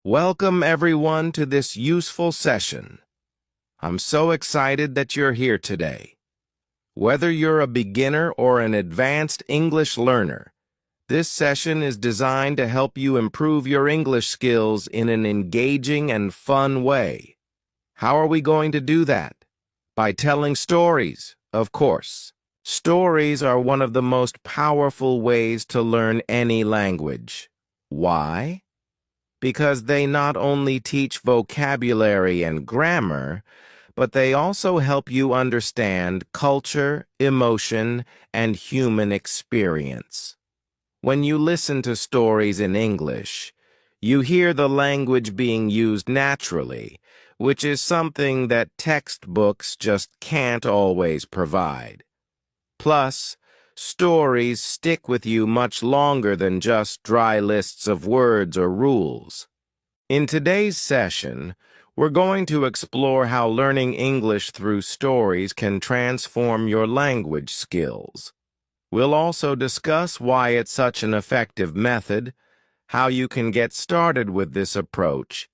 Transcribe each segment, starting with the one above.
Welcome everyone to this useful session. I'm so excited that you're here today. Whether you're a beginner or an advanced English learner, this session is designed to help you improve your English skills in an engaging and fun way. How are we going to do that? By telling stories, of course. Stories are one of the most powerful ways to learn any language. Why? Because they not only teach vocabulary and grammar, but they also help you understand culture, emotion, and human experience. When you listen to stories in English, you hear the language being used naturally, which is something that textbooks just can't always provide. Plus, stories stick with you much longer than just dry lists of words or rules. In today's session, we're going to explore how learning English through stories can transform your language skills. We'll also discuss why it's such an effective method, how you can get started with this approach,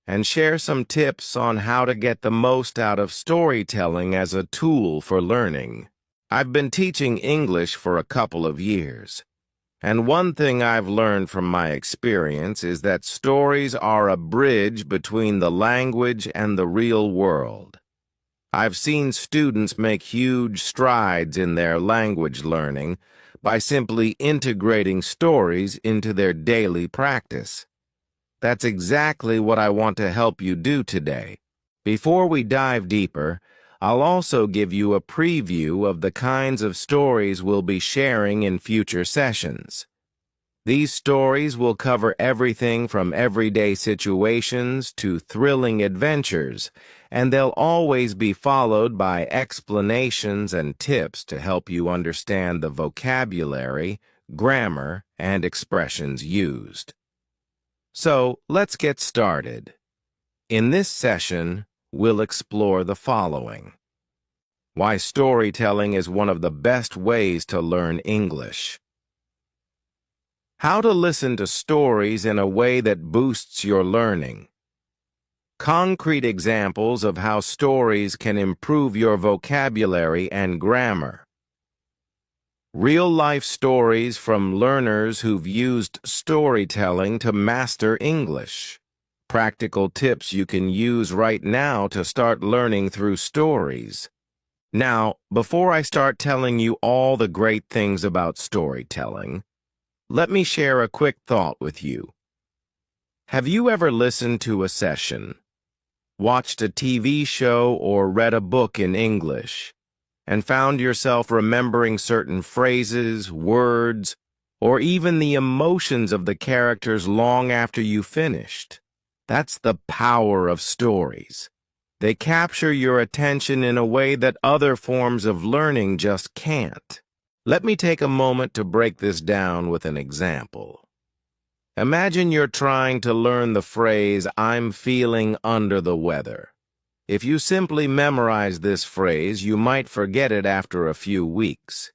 and share some tips on how to get the most out of storytelling as a tool for learning. I've been teaching English for a couple of years, and one thing I've learned from my experience is that stories are a bridge between the language and the real world. I've seen students make huge strides in their language learning by simply integrating stories into their daily practice. That's exactly what I want to help you do today. Before we dive deeper, I'll also give you a preview of the kinds of stories we'll be sharing in future sessions. These stories will cover everything from everyday situations to thrilling adventures, and they'll always be followed by explanations and tips to help you understand the vocabulary, grammar, and expressions used. So, let's get started. In this session, we'll explore the following. Why storytelling is one of the best ways to learn English. How to listen to stories in a way that boosts your learning. Concrete examples of how stories can improve your vocabulary and grammar. Real-life stories from learners who've used storytelling to master English. Practical tips you can use right now to start learning through stories. Now, before I start telling you all the great things about storytelling, let me share a quick thought with you. Have you ever listened to a session, watched a TV show, or read a book in English, and found yourself remembering certain phrases, words, or even the emotions of the characters long after you finished? That's the power of stories. They capture your attention in a way that other forms of learning just can't. Let me take a moment to break this down with an example. Imagine you're trying to learn the phrase, "I'm feeling under the weather." If you simply memorize this phrase, you might forget it after a few weeks.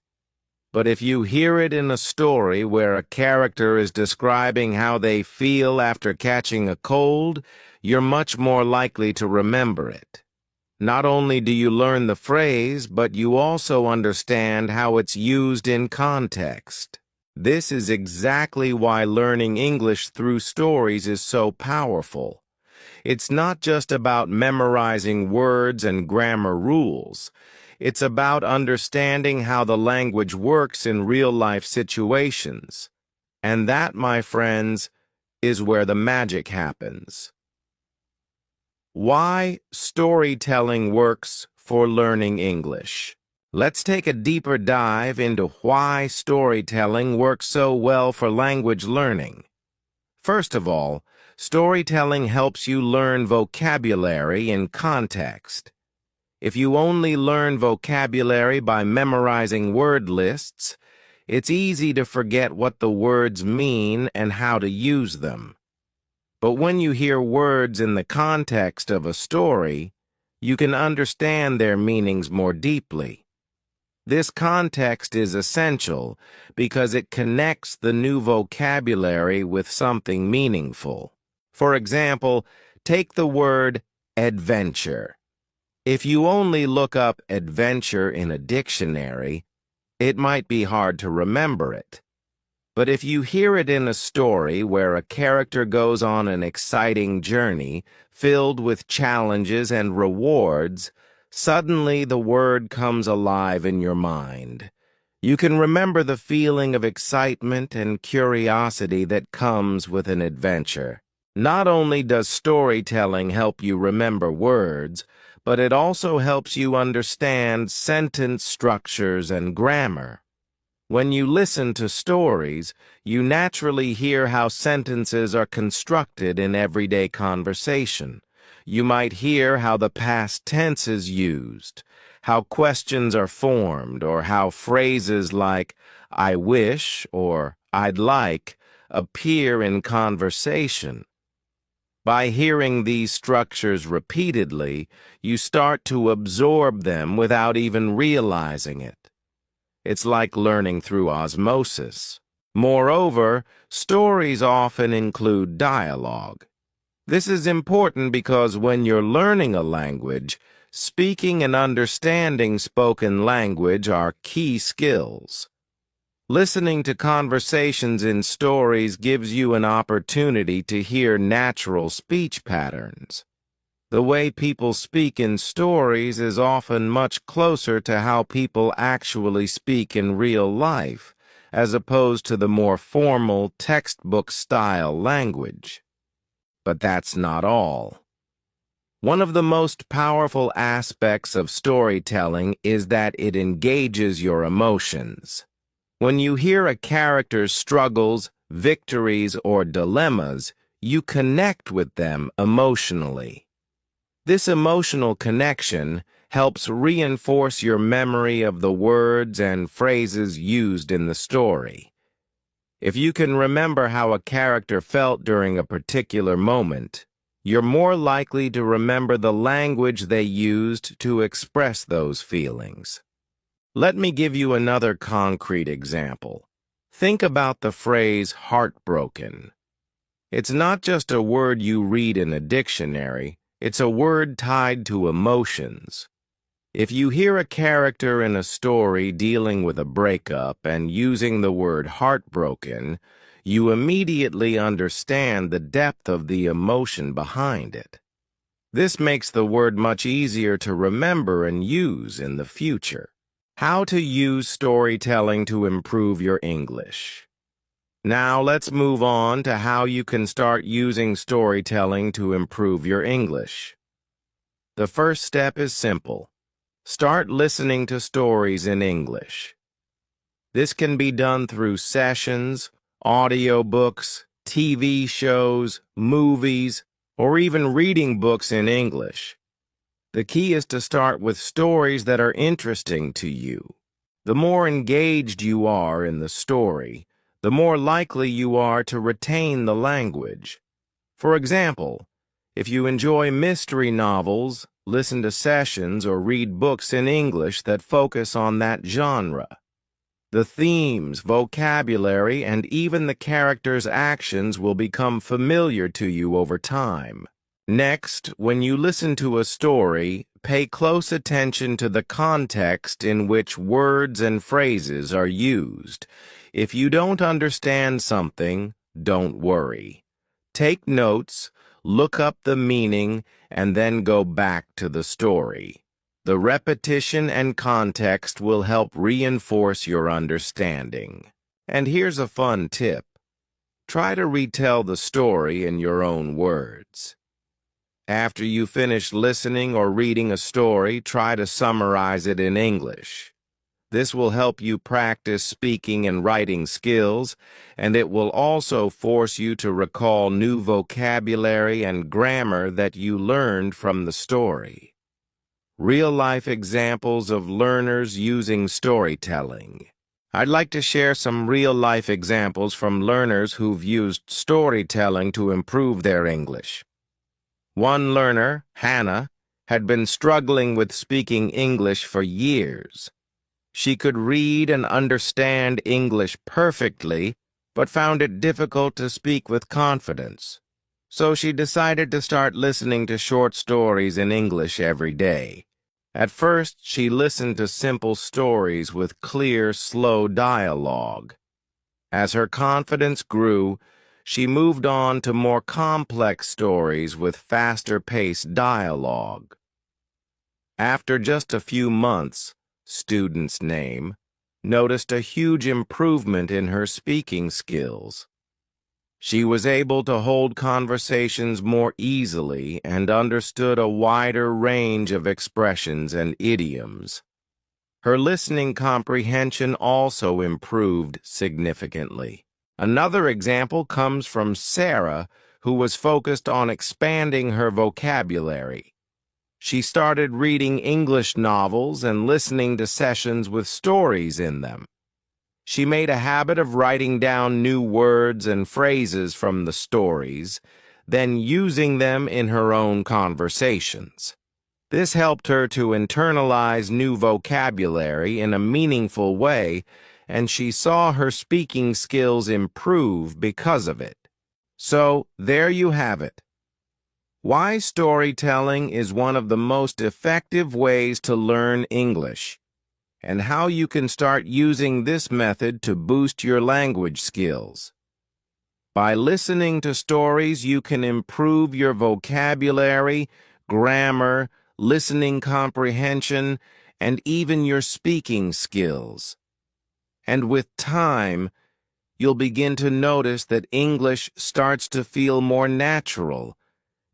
But if you hear it in a story where a character is describing how they feel after catching a cold, you're much more likely to remember it. Not only do you learn the phrase, but you also understand how it's used in context. This is exactly why learning English through stories is so powerful. It's not just about memorizing words and grammar rules. It's about understanding how the language works in real-life situations. And that, my friends, is where the magic happens. Why storytelling works for learning English. Let's take a deeper dive into why storytelling works so well for language learning. First of all, storytelling helps you learn vocabulary in context. If you only learn vocabulary by memorizing word lists, it's easy to forget what the words mean and how to use them. But when you hear words in the context of a story, you can understand their meanings more deeply. This context is essential because it connects the new vocabulary with something meaningful. For example, take the word adventure. If you only look up adventure in a dictionary, it might be hard to remember it. But if you hear it in a story where a character goes on an exciting journey filled with challenges and rewards, suddenly the word comes alive in your mind. You can remember the feeling of excitement and curiosity that comes with an adventure. Not only does storytelling help you remember words, but it also helps you understand sentence structures and grammar. When you listen to stories, you naturally hear how sentences are constructed in everyday conversation. You might hear how the past tense is used, how questions are formed, or how phrases like "I wish" or "I'd like" appear in conversation. By hearing these structures repeatedly, you start to absorb them without even realizing it. It's like learning through osmosis. Moreover, stories often include dialogue. This is important because when you're learning a language, speaking and understanding spoken language are key skills. Listening to conversations in stories gives you an opportunity to hear natural speech patterns. The way people speak in stories is often much closer to how people actually speak in real life, as opposed to the more formal textbook-style language. But that's not all. One of the most powerful aspects of storytelling is that it engages your emotions. When you hear a character's struggles, victories, or dilemmas, you connect with them emotionally. This emotional connection helps reinforce your memory of the words and phrases used in the story. If you can remember how a character felt during a particular moment, you're more likely to remember the language they used to express those feelings. Let me give you another concrete example. Think about the phrase heartbroken. It's not just a word you read in a dictionary. It's a word tied to emotions. If you hear a character in a story dealing with a breakup and using the word heartbroken, you immediately understand the depth of the emotion behind it. This makes the word much easier to remember and use in the future. How to use storytelling to improve your English. Now let's move on to how you can start using storytelling to improve your English. The first step is simple. Start listening to stories in English. This can be done through sessions, audiobooks, TV shows, movies, or even reading books in English. The key is to start with stories that are interesting to you. The more engaged you are in the story, the more likely you are to retain the language. For example, if you enjoy mystery novels, listen to sessions or read books in English that focus on that genre. The themes, vocabulary, and even the characters' actions will become familiar to you over time. Next, when you listen to a story, pay close attention to the context in which words and phrases are used. If you don't understand something, don't worry. Take notes, look up the meaning, and then go back to the story. The repetition and context will help reinforce your understanding. And here's a fun tip. Try to retell the story in your own words. After you finish listening or reading a story, try to summarize it in English. This will help you practice speaking and writing skills, and it will also force you to recall new vocabulary and grammar that you learned from the story. Real-life examples of learners using storytelling. I'd like to share some real-life examples from learners who've used storytelling to improve their English. One learner, Hannah, had been struggling with speaking English for years. She could read and understand English perfectly, but found it difficult to speak with confidence. So she decided to start listening to short stories in English every day. At first, she listened to simple stories with clear, slow dialogue. As her confidence grew, she moved on to more complex stories with faster-paced dialogue. After just a few months, student's name noticed a huge improvement in her speaking skills. She was able to hold conversations more easily and understood a wider range of expressions and idioms. Her listening comprehension also improved significantly. Another example comes from Sarah, who was focused on expanding her vocabulary. She started reading English novels and listening to sessions with stories in them. She made a habit of writing down new words and phrases from the stories, then using them in her own conversations. This helped her to internalize new vocabulary in a meaningful way, and she saw her speaking skills improve because of it. So, there you have it. Why storytelling is one of the most effective ways to learn English, and how you can start using this method to boost your language skills. By listening to stories, you can improve your vocabulary, grammar, listening comprehension, and even your speaking skills. And with time, you'll begin to notice that English starts to feel more natural,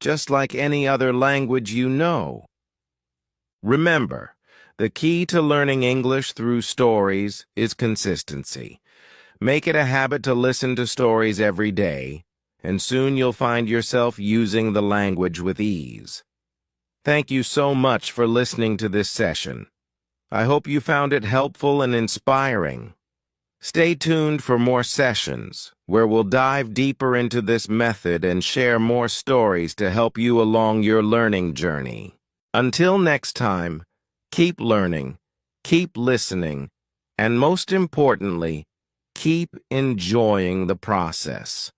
just like any other language you know. Remember, the key to learning English through stories is consistency. Make it a habit to listen to stories every day, and soon you'll find yourself using the language with ease. Thank you so much for listening to this session. I hope you found it helpful and inspiring. Stay tuned for more sessions, where we'll dive deeper into this method and share more stories to help you along your learning journey. Until next time, keep learning, keep listening, and most importantly, keep enjoying the process.